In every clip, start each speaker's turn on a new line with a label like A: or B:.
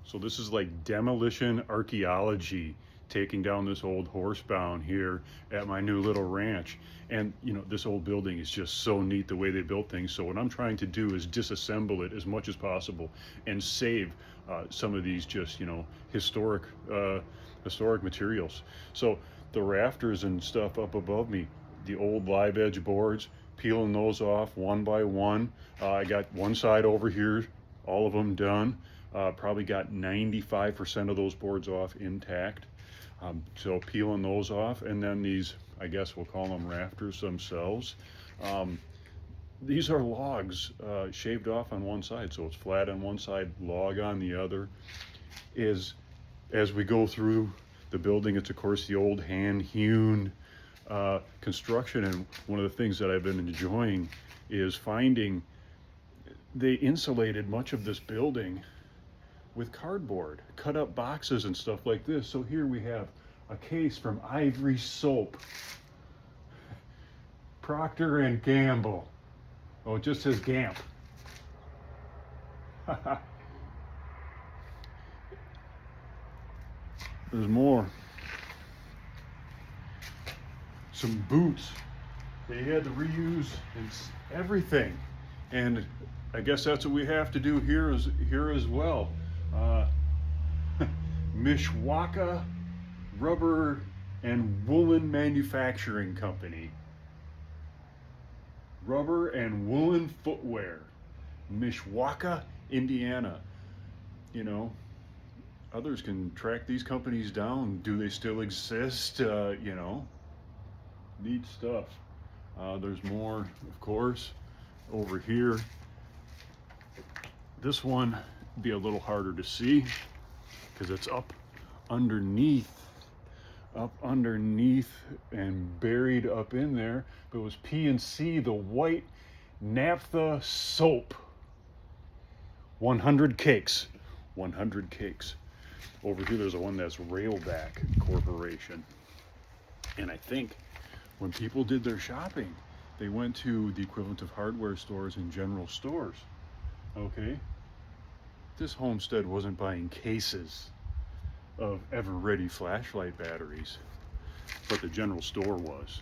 A: So this is like demolition archaeology, taking down this old horsebound here at my new little ranch. And you know, this old building is just so neat the way they built things. So what I'm trying to do is disassemble it as much as possible and save some of these just, you know, historic materials. So the rafters and stuff up above me, the old live edge boards, peeling those off one by one. I got one side over here, all of them done. Probably got 95% of those boards off intact. So peeling those off, and then these, I guess we'll call them rafters themselves. These are logs shaved off on one side, so it's flat on one side, log on the other. As we go through the building, it's of course the old hand-hewn construction, and one of the things that I've been enjoying is finding they insulated much of this building with cardboard, cut up boxes and stuff like this. So here we have a case from Ivory Soap, Procter and Gamble. Oh, it just says Gamp. There's more. Some boots. They had to reuse everything, and I guess that's what we have to do here as well. Mishwaka Rubber and Woolen Manufacturing Company. Rubber and woolen footwear. Mishwaka, Indiana. You know, others can track these companies down. Do they still exist? You know, neat stuff. There's more, of course, over here. This one would be a little harder to see because it's up underneath and buried up in there. But it was P&C, the white naphtha soap. 100 cakes. 100 cakes. Over here there's one that's Railback Corporation. And I think when people did their shopping, they went to the equivalent of hardware stores and general stores. Okay? This homestead wasn't buying cases of ever-ready flashlight batteries, but the general store was.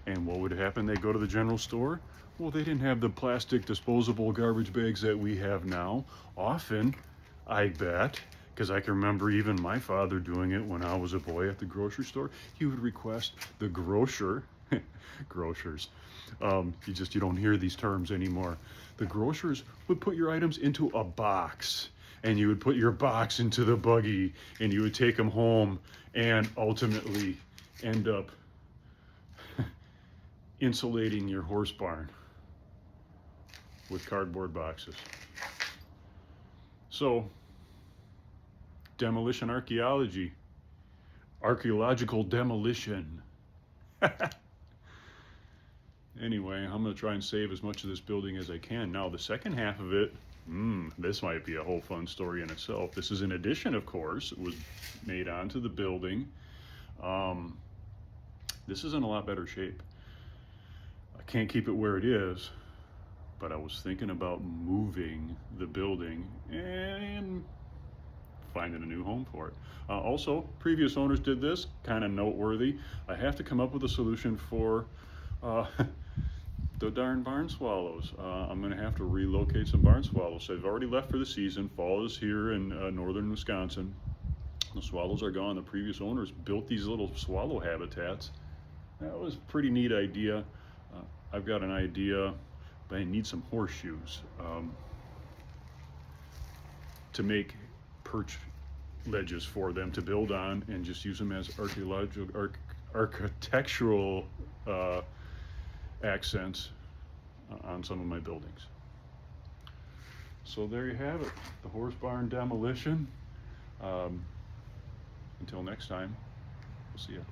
A: And what would happen? They'd go to the general store. Well, they didn't have the plastic disposable garbage bags that we have now. Often, I bet, because I can remember even my father doing it when I was a boy at the grocery store, he would request the grocer, grocers, you don't hear these terms anymore. The grocers would put your items into a box, and you would put your box into the buggy, and you would take them home, and ultimately end up insulating your horse barn with cardboard boxes. So, demolition archaeology, archaeological demolition. Anyway, I'm going to try and save as much of this building as I can. Now, the second half of it, this might be a whole fun story in itself. This is an addition, of course. It was made onto the building. This is in a lot better shape. I can't keep it where it is, but I was thinking about moving the building and finding a new home for it. Also, previous owners did this, kind of noteworthy. I have to come up with a solution for the darn barn swallows. I'm going to have to relocate some barn swallows. So I've already left for the season. Fall is here in northern Wisconsin. The swallows are gone. The previous owners built these little swallow habitats. That was a pretty neat idea. I've got an idea, but I need some horseshoes to make perch ledges for them to build on and just use them as architectural accents on some of my buildings. So there you have it, the horse barn demolition. Until next time, we'll see you.